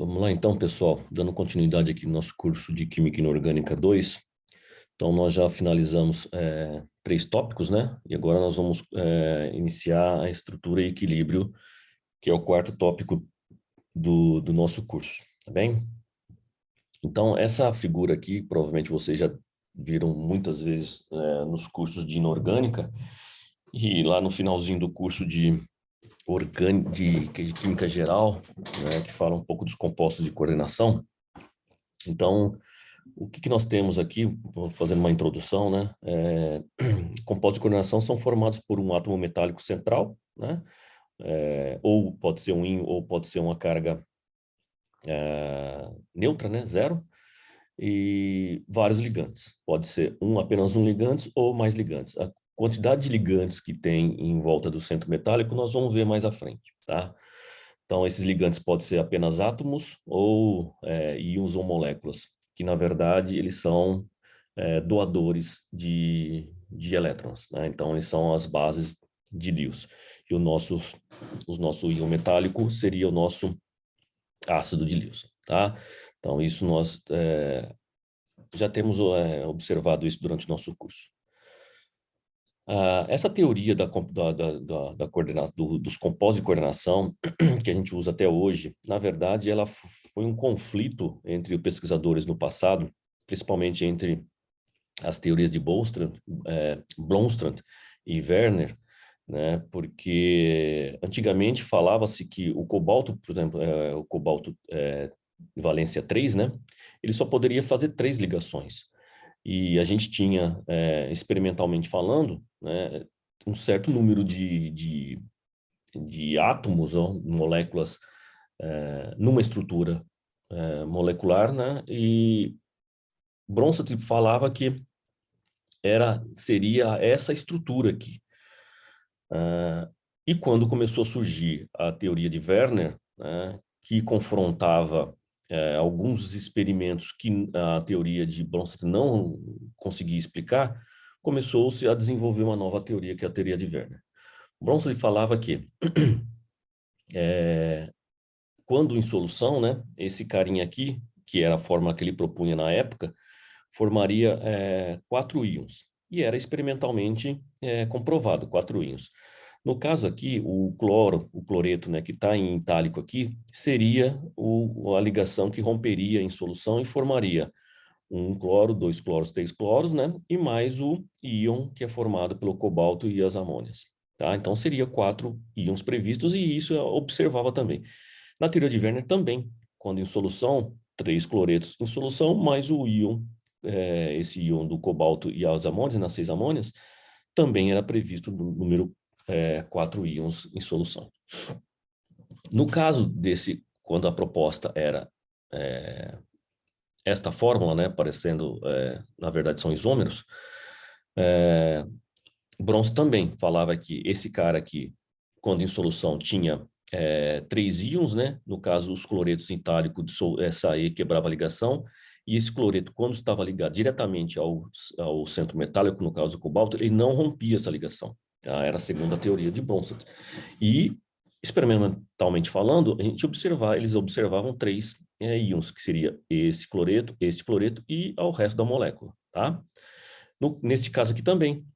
Vamos lá então, pessoal, dando continuidade aqui no nosso curso de Química Inorgânica 2. Então, nós já finalizamos 3 tópicos, né? E agora nós vamos iniciar a estrutura e equilíbrio, que é o quarto tópico do nosso curso, tá bem? Então, essa figura aqui, provavelmente vocês já viram muitas vezes nos cursos de inorgânica, e lá no finalzinho do curso de Química Geral, né, que fala um pouco dos compostos de coordenação. Então, o que nós temos aqui, fazendo uma introdução, né? Compostos de coordenação são formados por um átomo metálico central, né? Ou pode ser um íon, ou pode ser uma carga neutra, né? Zero, e vários ligantes. Pode ser apenas um ligante ou mais ligantes. A quantidade de ligantes que tem em volta do centro metálico nós vamos ver mais à frente, tá? Então, esses ligantes podem ser apenas átomos ou íons ou moléculas, que na verdade eles são doadores de elétrons, né? Então, eles são as bases de Lewis. E o nosso íon metálico seria o nosso ácido de Lewis, tá? Então, isso nós já temos observado isso durante o nosso curso. Essa teoria da coordenação, dos compostos de coordenação que a gente usa até hoje, na verdade, ela foi um conflito entre os pesquisadores no passado, principalmente entre as teorias de Blomstrand e Werner, né? Porque antigamente falava-se que o cobalto, por exemplo, o cobalto de valência 3, né? Ele só poderia fazer 3 ligações. E a gente tinha, experimentalmente falando, né, um certo número de átomos ou moléculas numa estrutura molecular, né? E Bronsted falava que seria essa estrutura aqui. E quando começou a surgir a teoria de Werner, né, que confrontava alguns dos experimentos que a teoria de Bronsted não conseguia explicar, começou-se a desenvolver uma nova teoria, que é a teoria de Werner. Bronsted falava que quando em solução, né, esse carinha aqui, que era a fórmula que ele propunha na época, formaria 4 íons. E era experimentalmente comprovado, 4 íons. No caso aqui, o cloreto, né, que está em itálico aqui, seria a ligação que romperia em solução e formaria um cloro, 2 cloros, 3 cloros, né, e mais o íon que é formado pelo cobalto e as amônias. Tá? Então, seria 4 íons previstos e isso eu observava também. Na teoria de Werner também, quando em solução, 3 cloretos em solução, mais o íon, esse íon do cobalto e as amônias, nas 6 amônias, também era previsto no número 4 íons em solução. No caso desse, quando a proposta era esta fórmula, né, parecendo, na verdade são isômeros, Bronze também falava que esse cara aqui, quando em solução, tinha 3 íons, né? No caso, os cloretos em itálico saía, quebrava a ligação, e esse cloreto, quando estava ligado diretamente ao centro metálico, no caso do cobalto, ele não rompia essa ligação. Tá? Era a segunda teoria de Bronsted. E, experimentalmente falando, eles observavam 3 íons, que seria esse cloreto e ao resto da molécula, tá? Nesse caso aqui também,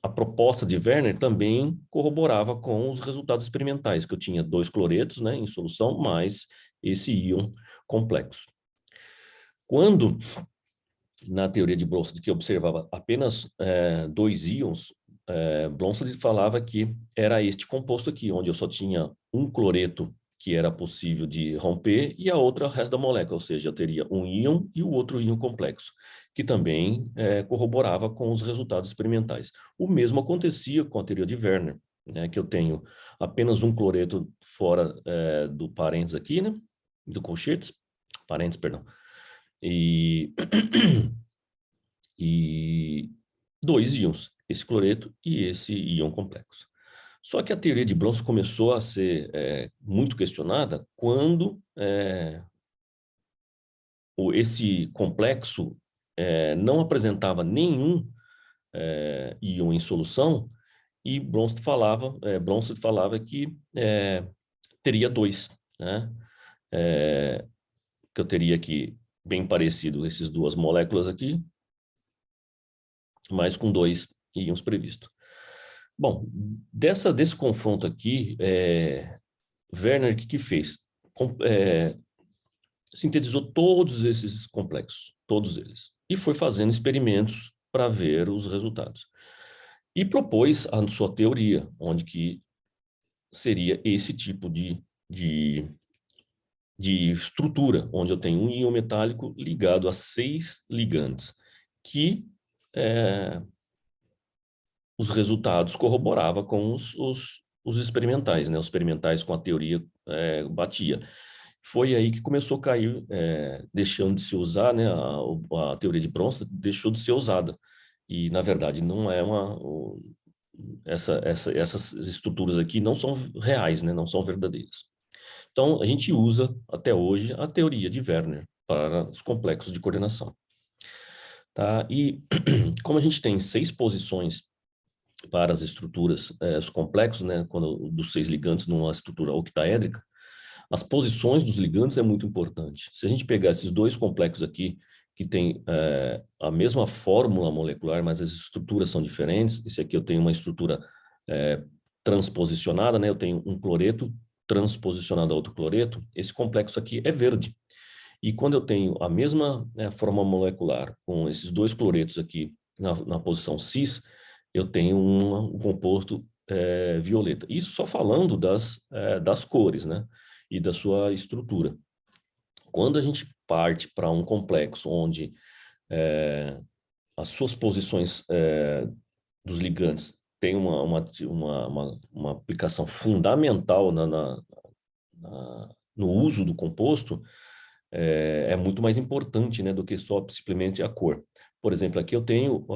a proposta de Werner também corroborava com os resultados experimentais, que eu tinha 2 cloretos, né, em solução, mais esse íon complexo. Quando, na teoria de Bronsted, que observava apenas 2 íons, Bronsted falava que era este composto aqui, onde eu só tinha um cloreto que era possível de romper e a outra, o resto da molécula, ou seja, eu teria um íon e o outro íon complexo, que também corroborava com os resultados experimentais. O mesmo acontecia com a teoria de Werner, né, que eu tenho apenas um cloreto fora do parênteses aqui, né, do colchetes, parênteses, perdão, e, e 2 íons, esse cloreto e esse íon complexo. Só que a teoria de Bronsted começou a ser muito questionada quando esse complexo não apresentava nenhum íon em solução e Bronsted falava que teria 2, né? que eu teria aqui bem parecido essas duas moléculas aqui, mas com 2 íons previsto. Bom, desse confronto aqui, Werner, o que fez? Sintetizou todos esses complexos, todos eles, e foi fazendo experimentos para ver os resultados. E propôs a sua teoria, onde que seria esse tipo de estrutura, onde eu tenho um íon metálico ligado a 6 ligantes, que os resultados corroborava com os experimentais, né? Os experimentais com a teoria batia. Foi aí que começou a cair, deixando de se usar, né? A teoria de Bronsted deixou de ser usada. E, na verdade, não é essas estruturas aqui não são reais, né? Não são verdadeiras. Então, a gente usa, até hoje, a teoria de Werner para os complexos de coordenação. Tá? E como a gente tem 6 posições para as estruturas, os complexos, né? Quando dos 6 ligantes numa estrutura octaédrica, as posições dos ligantes é muito importante. Se a gente pegar esses 2 complexos aqui, que tem a mesma fórmula molecular, mas as estruturas são diferentes, esse aqui eu tenho uma estrutura transposicionada, né? Eu tenho um cloreto transposicionado a outro cloreto, esse complexo aqui é verde. E quando eu tenho a mesma forma molecular com esses 2 cloretos aqui na posição cis, eu tenho um composto violeta. Isso só falando das cores, né? E da sua estrutura. Quando a gente parte para um complexo onde as suas posições dos ligantes têm uma aplicação fundamental no uso do composto, é muito mais importante, né, do que só simplesmente a cor. Por exemplo, aqui eu tenho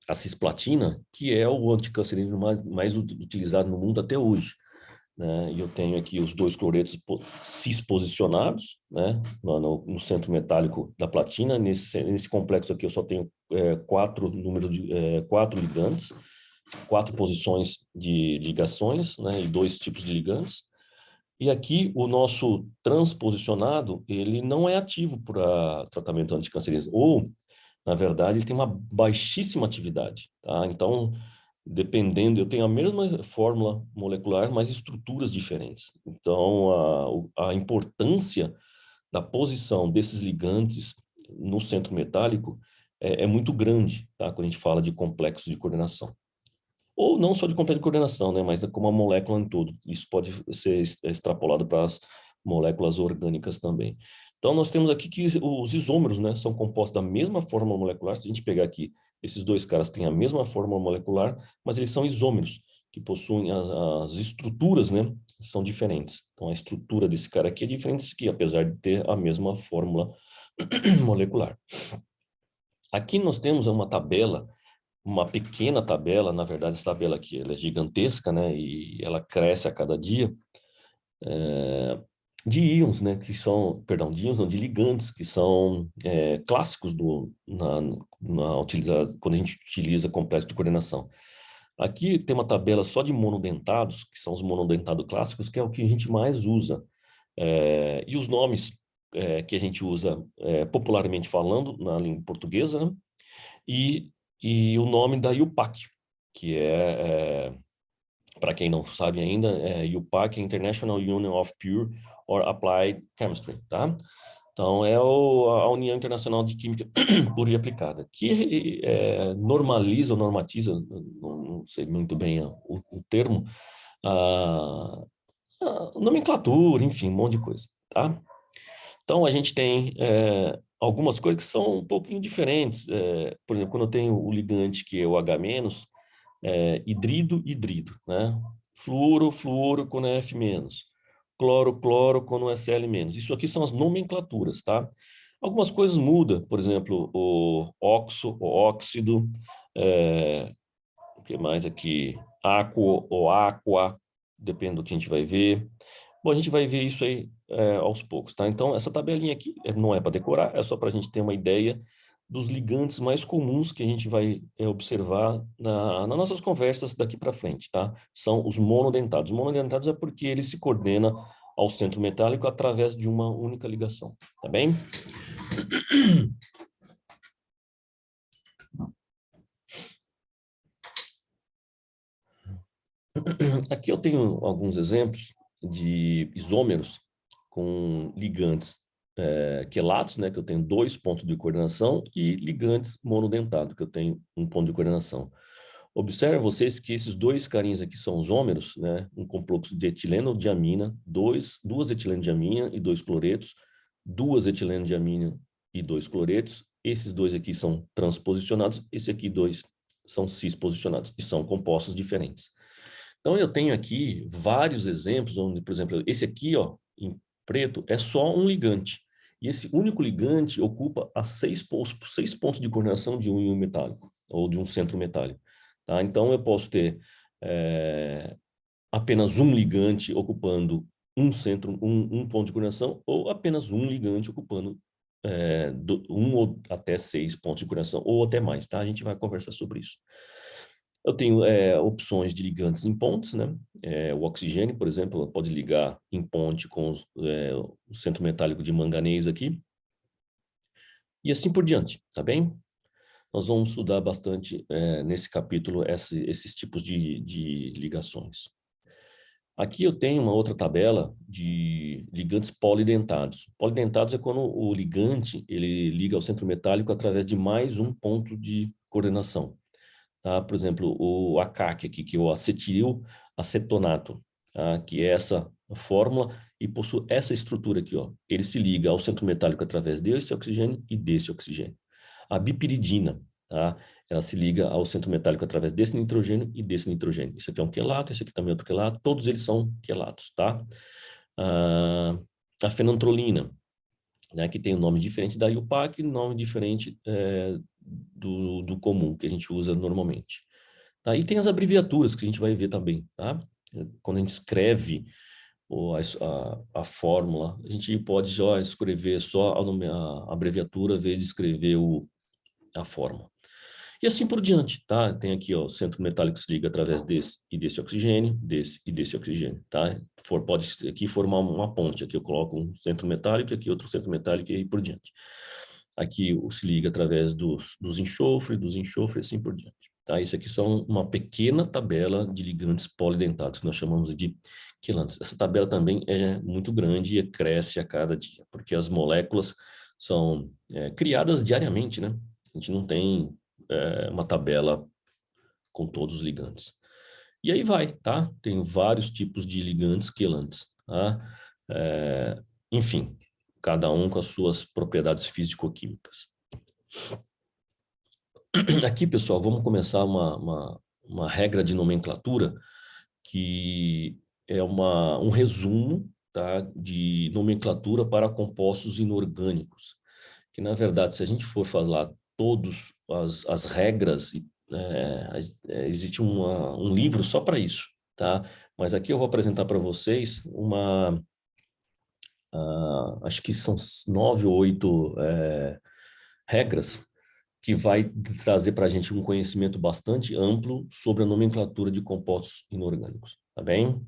a cisplatina, que é o anticancerígeno mais utilizado no mundo até hoje. Né? E eu tenho aqui os 2 cloretos cis posicionados, né? no centro metálico da platina. Nesse complexo aqui eu só tenho 4 ligantes, 4 posições de ligações, né? E 2 tipos de ligantes. E aqui o nosso transposicionado, ele não é ativo para tratamento anticancerígeno, ou, na verdade, ele tem uma baixíssima atividade, tá? Então, dependendo, eu tenho a mesma fórmula molecular, mas estruturas diferentes. Então, a importância da posição desses ligantes no centro metálico é muito grande, tá? Quando a gente fala de complexos de coordenação. Ou não só de complexo de coordenação, né? Mas como a molécula em todo. Isso pode ser extrapolado para as moléculas orgânicas também. Então, nós temos aqui que os isômeros, né, são compostos da mesma fórmula molecular. Se a gente pegar aqui, esses 2 caras têm a mesma fórmula molecular, mas eles são isômeros, que possuem as estruturas, né, são diferentes. Então, a estrutura desse cara aqui é diferente desse aqui, apesar de ter a mesma fórmula molecular. Aqui nós temos uma tabela, uma pequena tabela, na verdade, essa tabela aqui ela é gigantesca, né, e ela cresce a cada dia, de íons, né, que são, perdão, de íons não, de ligantes, que são clássicos quando a gente utiliza complexo de coordenação. Aqui tem uma tabela só de monodentados, que são os monodentados clássicos, que é o que a gente mais usa. E os nomes que a gente usa popularmente falando na língua portuguesa, né? E o nome da IUPAC, que para quem não sabe ainda, IUPAC, International Union of Pure or Applied Chemistry, tá? Então, a União Internacional de Química Pura e Aplicada, que normaliza ou normatiza, não sei muito bem o termo, a nomenclatura, enfim, um monte de coisa, tá? Então, a gente tem algumas coisas que são um pouquinho diferentes. Por exemplo, quando eu tenho o ligante, que é o H-, hidrido, hidrido, né? Fluoro, fluoro quando é F-, cloro, cloro quando é Cl-. Isso aqui são as nomenclaturas, tá? Algumas coisas mudam, por exemplo, o óxido, o que mais aqui? Aquo ou aqua, depende do que a gente vai ver. Bom, a gente vai ver isso aí aos poucos, tá? Então, essa tabelinha aqui não é para decorar, é só para a gente ter uma ideia dos ligantes mais comuns que a gente vai observar nas nossas conversas daqui para frente, tá? São os monodentados. Os monodentados é porque ele se coordena ao centro metálico através de uma única ligação, tá bem? Aqui eu tenho alguns exemplos de isômeros com ligantes quelatos, né, que eu tenho 2 pontos de coordenação, e ligantes monodentados, que eu tenho 1 ponto de coordenação. Observe vocês que esses 2 carinhas aqui são isômeros, né, um complexo de etileno-diamina, duas etileno-diamina e 2 cloretos, 2 etileno-diamina e 2 cloretos. Esses 2 aqui são transposicionados, esse aqui 2 são cisposicionados, e são compostos diferentes. Então, eu tenho aqui vários exemplos onde, por exemplo, esse aqui, ó, em preto, é só um ligante. E esse único ligante ocupa as 6 pontos de coordenação de um íon metálico, ou de um centro metálico. Tá? Então, eu posso ter apenas um ligante ocupando um ponto de coordenação, ou apenas um ligante ocupando um ou até 6 pontos de coordenação, ou até mais, tá? A gente vai conversar sobre isso. Eu tenho opções de ligantes em pontes, né? O oxigênio, por exemplo, pode ligar em ponte com o centro metálico de manganês aqui. E assim por diante, tá bem? Nós vamos estudar bastante nesse capítulo esses tipos de ligações. Aqui eu tenho uma outra tabela de ligantes polidentados. Polidentados é quando o ligante ele liga ao centro metálico através de mais um ponto de coordenação. Tá? Por exemplo, o ACAC aqui, que é o acetil acetonato, tá? Que é essa fórmula e possui essa estrutura aqui, ó. Ele se liga ao centro metálico através desse oxigênio e desse oxigênio. A bipiridina, tá? Ela se liga ao centro metálico através desse nitrogênio e desse nitrogênio. Isso aqui é um quelato, esse aqui também é outro quelato, todos eles são quelatos, tá? A fenantrolina, né, que tem um nome diferente da IUPAC, nome diferente do comum, que a gente usa normalmente. Tá? E tem as abreviaturas, que a gente vai ver também. Tá? Quando a gente escreve a fórmula, a gente pode só escrever só a abreviatura, ao invés de escrever a fórmula. E assim por diante, tá? Tem aqui, ó, o centro metálico se liga através desse e desse oxigênio, desse e desse oxigênio, tá? Pode aqui formar uma ponte, aqui eu coloco um centro metálico, aqui outro centro metálico e aí por diante. Aqui se liga através dos enxofres, assim por diante. Tá? Isso aqui são uma pequena tabela de ligantes polidentados, que nós chamamos de quilantes. Essa tabela também é muito grande e cresce a cada dia, porque as moléculas são criadas diariamente, né? A gente não tem uma tabela com todos os ligantes. E aí vai, tá? Tem vários tipos de ligantes quelantes, tá? Enfim, cada um com as suas propriedades físico-químicas. Aqui, pessoal, vamos começar uma regra de nomenclatura que é um resumo, tá, de nomenclatura para compostos inorgânicos. Que, na verdade, se a gente for falar todas as regras, existe um livro só para isso, tá? Mas aqui eu vou apresentar para vocês acho que são 9 ou 8 regras que vai trazer para a gente um conhecimento bastante amplo sobre a nomenclatura de compostos inorgânicos, tá bem?